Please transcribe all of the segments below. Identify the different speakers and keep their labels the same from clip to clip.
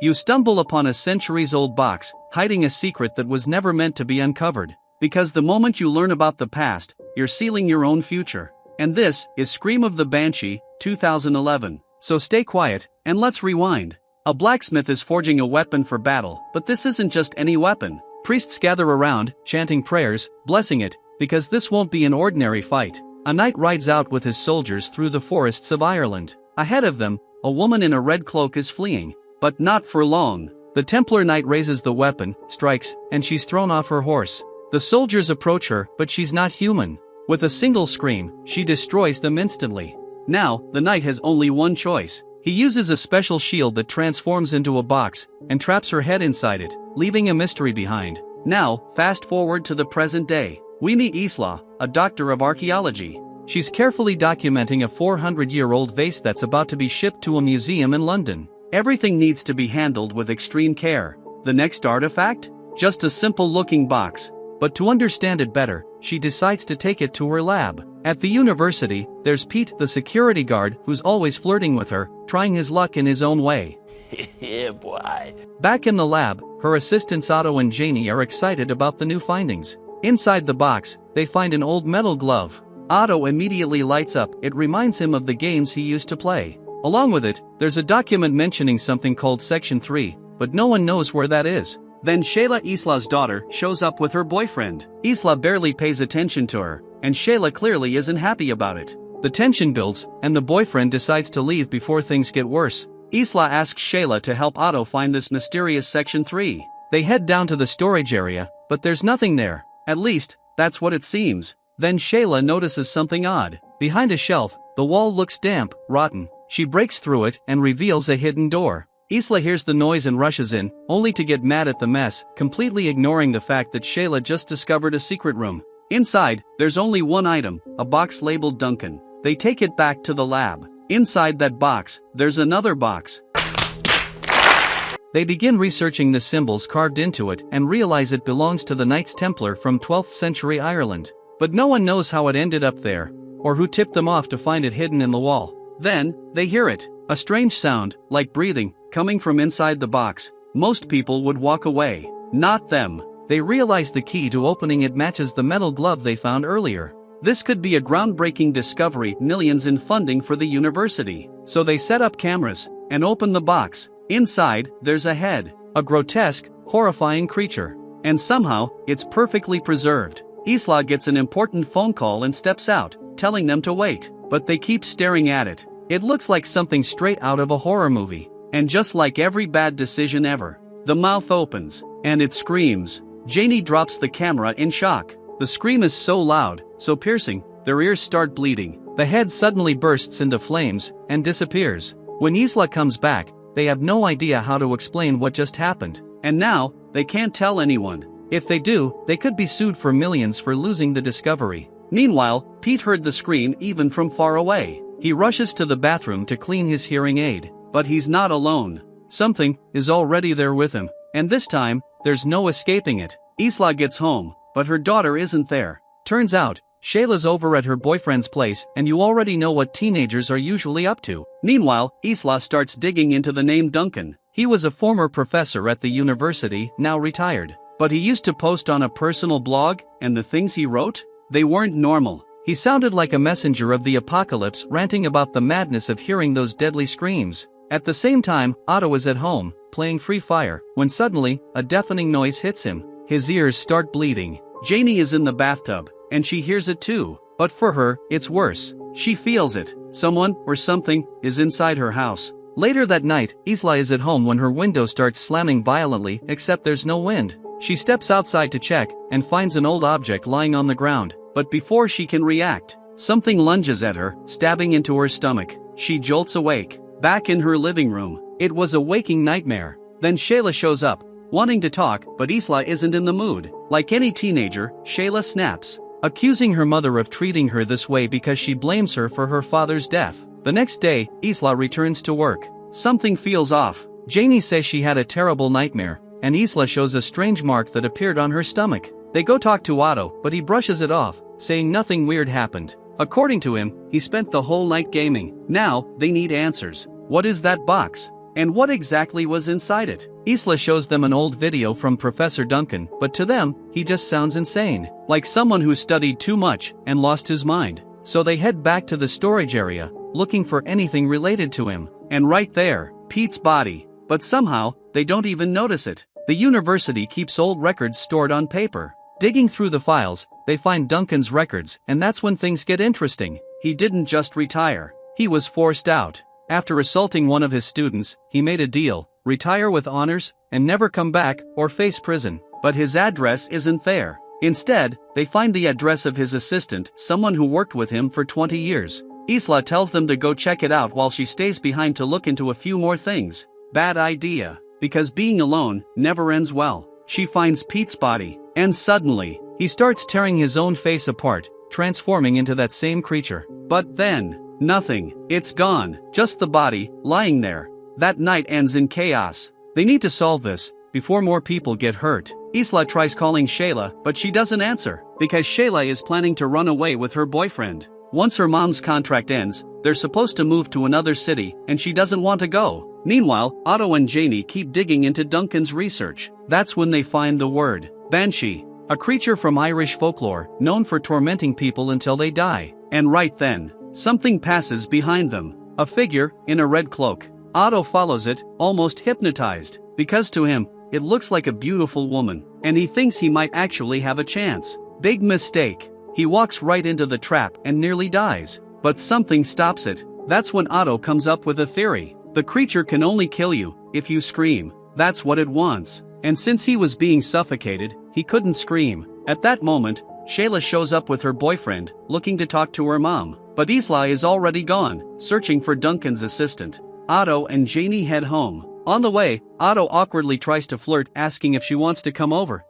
Speaker 1: You stumble upon a centuries-old box, hiding a secret that was never meant to be uncovered. Because the moment you learn about the past, you're sealing your own future. And this is Scream of the Banshee, 2011. So stay quiet, and let's rewind. A blacksmith is forging a weapon for battle, but this isn't just any weapon. Priests gather around, chanting prayers, blessing it, because this won't be an ordinary fight. A knight rides out with his soldiers through the forests of Ireland. Ahead of them, a woman in a red cloak is fleeing. But not for long. The Templar knight raises the weapon, strikes, and she's thrown off her horse. The soldiers approach her, but she's not human. With a single scream, she destroys them instantly. Now, the knight has only one choice. He uses a special shield that transforms into a box, and traps her head inside it, leaving a mystery behind. Now, fast forward to the present day. We meet Isla, a doctor of archaeology. She's carefully documenting a 400-year-old vase that's about to be shipped to a museum in London. Everything needs to be handled with extreme care. The next artifact? Just a simple-looking box. But to understand it better, she decides to take it to her lab. At the university, there's Pete, the security guard, who's always flirting with her, trying his luck in his own way.
Speaker 2: Yeah, boy.
Speaker 1: Back in the lab, her assistants Otto and Janie are excited about the new findings. Inside the box, they find an old metal glove. Otto immediately lights up. It reminds him of the games he used to play. Along with it, there's a document mentioning something called Section 3, but no one knows where that is. Then Shayla, Isla's daughter, shows up with her boyfriend. Isla barely pays attention to her, and Shayla clearly isn't happy about it. The tension builds, and the boyfriend decides to leave before things get worse. Isla asks Shayla to help Otto find this mysterious Section 3. They head down to the storage area, but there's nothing there. At least, that's what it seems. Then Shayla notices something odd. Behind a shelf, the wall looks damp, rotten. She breaks through it and reveals a hidden door. Isla hears the noise and rushes in, only to get mad at the mess, completely ignoring the fact that Shayla just discovered a secret room. Inside, there's only one item, a box labeled Duncan. They take it back to the lab. Inside that box, there's another box. They begin researching the symbols carved into it and realize it belongs to the Knights Templar from 12th century Ireland. But no one knows how it ended up there, or who tipped them off to find it hidden in the wall. Then, they hear it, a strange sound, like breathing, coming from inside the box. Most people would walk away. Not them. They realize the key to opening it matches the metal glove they found earlier. This could be a groundbreaking discovery, millions in funding for the university. So they set up cameras, and open the box. Inside, there's a head, a grotesque, horrifying creature. And somehow, it's perfectly preserved. Isla gets an important phone call and steps out, telling them to wait. But they keep staring at it. It looks like something straight out of a horror movie. And just like every bad decision ever, the mouth opens, and it screams. Janie drops the camera in shock. The scream is so loud, so piercing, their ears start bleeding. The head suddenly bursts into flames, and disappears. When Isla comes back, they have no idea how to explain what just happened. And now, they can't tell anyone. If they do, they could be sued for millions for losing the discovery. Meanwhile, Pete heard the scream even from far away. He rushes to the bathroom to clean his hearing aid. But he's not alone. Something is already there with him. And this time, there's no escaping it. Isla gets home, but her daughter isn't there. Turns out, Shayla's over at her boyfriend's place, and you already know what teenagers are usually up to. Meanwhile, Isla starts digging into the name Duncan. He was a former professor at the university, now retired. But he used to post on a personal blog, and the things he wrote? They weren't normal. He sounded like a messenger of the apocalypse, ranting about the madness of hearing those deadly screams. At the same time, Otto is at home, playing Free Fire, when suddenly, a deafening noise hits him. His ears start bleeding. Janie is in the bathtub, and she hears it too. But for her, it's worse. She feels it. Someone, or something, is inside her house. Later that night, Isla is at home when her window starts slamming violently, except there's no wind. She steps outside to check, and finds an old object lying on the ground. But before she can react, something lunges at her, stabbing into her stomach. She jolts awake. Back in her living room, it was a waking nightmare. Then Shayla shows up, wanting to talk, but Isla isn't in the mood. Like any teenager, Shayla snaps, accusing her mother of treating her this way because she blames her for her father's death. The next day, Isla returns to work. Something feels off. Janie says she had a terrible nightmare, and Isla shows a strange mark that appeared on her stomach. They go talk to Otto, but he brushes it off, saying nothing weird happened. According to him, he spent the whole night gaming. Now, they need answers. What is that box? And what exactly was inside it? Isla shows them an old video from Professor Duncan, but to them, he just sounds insane. Like someone who studied too much and lost his mind. So they head back to the storage area, looking for anything related to him. And right there, Pete's body. But somehow, they don't even notice it. The university keeps old records stored on paper. Digging through the files, they find Duncan's records, and that's when things get interesting. He didn't just retire. He was forced out. After assaulting one of his students, he made a deal, retire with honors, and never come back or face prison. But his address isn't there. Instead, they find the address of his assistant, someone who worked with him for 20 years. Isla tells them to go check it out while she stays behind to look into a few more things. Bad idea, because being alone never ends well. She finds Pete's body, and suddenly, he starts tearing his own face apart, transforming into that same creature. But then, nothing. It's gone. Just the body, lying there. That night ends in chaos. They need to solve this, before more people get hurt. Isla tries calling Shayla, but she doesn't answer, because Shayla is planning to run away with her boyfriend. Once her mom's contract ends, they're supposed to move to another city, and she doesn't want to go. Meanwhile, Otto and Janie keep digging into Duncan's research. That's when they find the word, Banshee. A creature from Irish folklore, known for tormenting people until they die. And right then, something passes behind them. A figure, in a red cloak. Otto follows it, almost hypnotized, because to him, it looks like a beautiful woman, and he thinks he might actually have a chance. Big mistake. He walks right into the trap and nearly dies. But something stops it. That's when Otto comes up with a theory. The creature can only kill you if you scream. That's what it wants. And since he was being suffocated, he couldn't scream. At that moment, Shayla shows up with her boyfriend, looking to talk to her mom. But Isla is already gone, searching for Duncan's assistant. Otto and Janie head home. On the way, Otto awkwardly tries to flirt, asking if she wants to come over,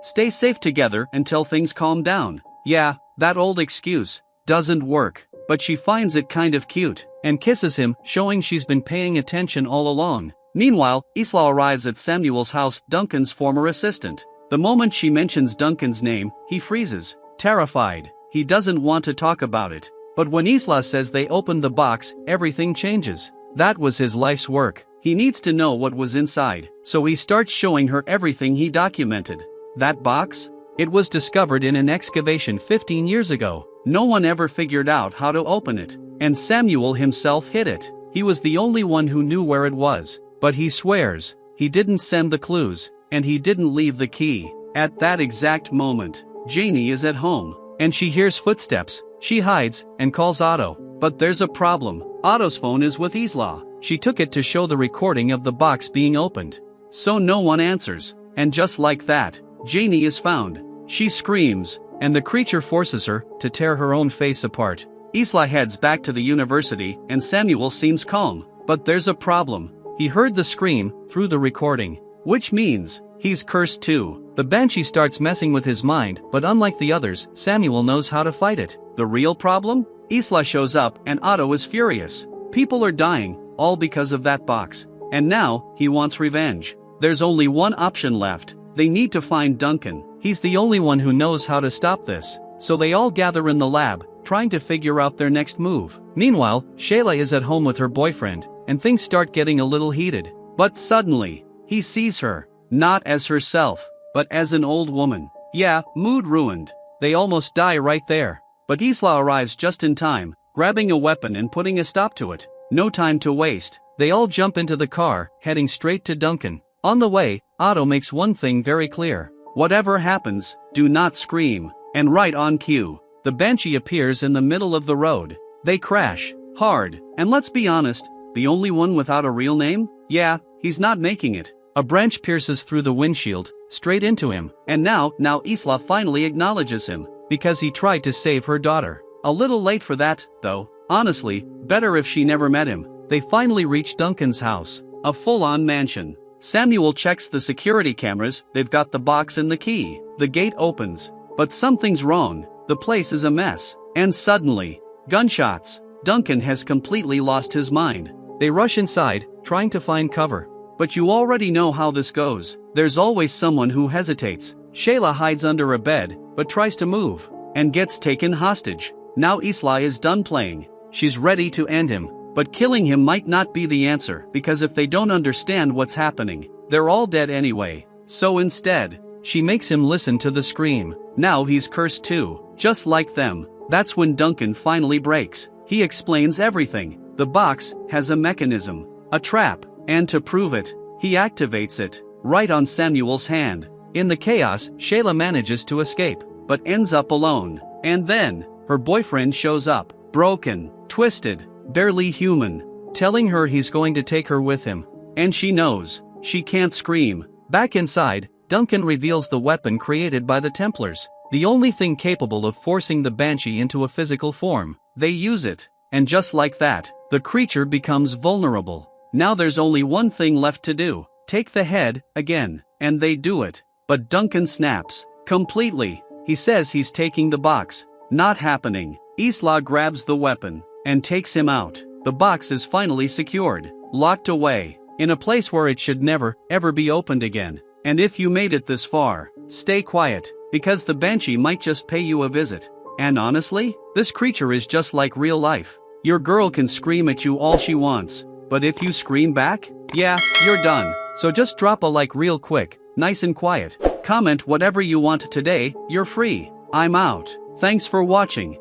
Speaker 1: stay safe together until things calm down. Yeah, that old excuse. Doesn't work. But she finds it kind of cute, and kisses him, showing she's been paying attention all along. Meanwhile, Isla arrives at Samuel's house, Duncan's former assistant. The moment she mentions Duncan's name, he freezes, terrified. He doesn't want to talk about it. But when Isla says they opened the box, everything changes. That was his life's work. He needs to know what was inside, so he starts showing her everything he documented. That box? It was discovered in an excavation 15 years ago. No one ever figured out how to open it, and Samuel himself hid it. He was the only one who knew where it was, but he swears he didn't send the clues, and he didn't leave the key. At that exact moment, Janie is at home, and she hears footsteps. She hides and calls Otto, but there's a problem. Otto's phone is with Isla. She took it to show the recording of the box being opened. So no one answers, and just like that, Janie is found. She screams, and the creature forces her to tear her own face apart. Isla heads back to the university, and Samuel seems calm. But there's a problem. He heard the scream through the recording, which means he's cursed too. The Banshee starts messing with his mind, but unlike the others, Samuel knows how to fight it. The real problem? Isla shows up, and Otto is furious. People are dying, all because of that box. And now, he wants revenge. There's only one option left. They need to find Duncan. He's the only one who knows how to stop this. So they all gather in the lab, trying to figure out their next move. Meanwhile, Shayla is at home with her boyfriend, and things start getting a little heated. But suddenly, he sees her, not as herself, but as an old woman. Yeah, mood ruined. They almost die right there. But Isla arrives just in time, grabbing a weapon and putting a stop to it. No time to waste. They all jump into the car, heading straight to Duncan. On the way, Otto makes one thing very clear. Whatever happens, do not scream. And right on cue, the Banshee appears in the middle of the road. They crash hard, and let's be honest, the only one without a real name? Yeah, he's not making it. A branch pierces through the windshield, straight into him. And now Isla finally acknowledges him, because he tried to save her daughter. A little late for that, though. Honestly, better if she never met him. They finally reach Duncan's house, a full-on mansion. Samuel checks the security cameras. They've got the box and the key. The gate opens. But something's wrong. The place is a mess. And suddenly, gunshots. Duncan has completely lost his mind. They rush inside, trying to find cover. But you already know how this goes. There's always someone who hesitates. Shayla hides under a bed, but tries to move, and gets taken hostage. Now Isla is done playing. She's ready to end him. But killing him might not be the answer, because if they don't understand what's happening, they're all dead anyway. So instead, she makes him listen to the scream. Now he's cursed too, just like them. That's when Duncan finally breaks. He explains everything. The box has a mechanism, a trap, and to prove it, he activates it, right on Samuel's hand. In the chaos, Shayla manages to escape, but ends up alone. And then, her boyfriend shows up, broken, twisted, barely human, telling her he's going to take her with him. And she knows, she can't scream. Back inside, Duncan reveals the weapon created by the Templars, the only thing capable of forcing the Banshee into a physical form. They use it, and just like that, the creature becomes vulnerable. Now there's only one thing left to do, take the head, again, and they do it. But Duncan snaps, completely. He says he's taking the box. Not happening. Isla grabs the weapon, and takes him out. The box is finally secured, locked away, in a place where it should never, ever be opened again. And if you made it this far, stay quiet, because the Banshee might just pay you a visit. And honestly, this creature is just like real life. Your girl can scream at you all she wants, but if you scream back, yeah, you're done. So just drop a like real quick, nice and quiet. Comment whatever you want today, you're free. I'm out. Thanks for watching.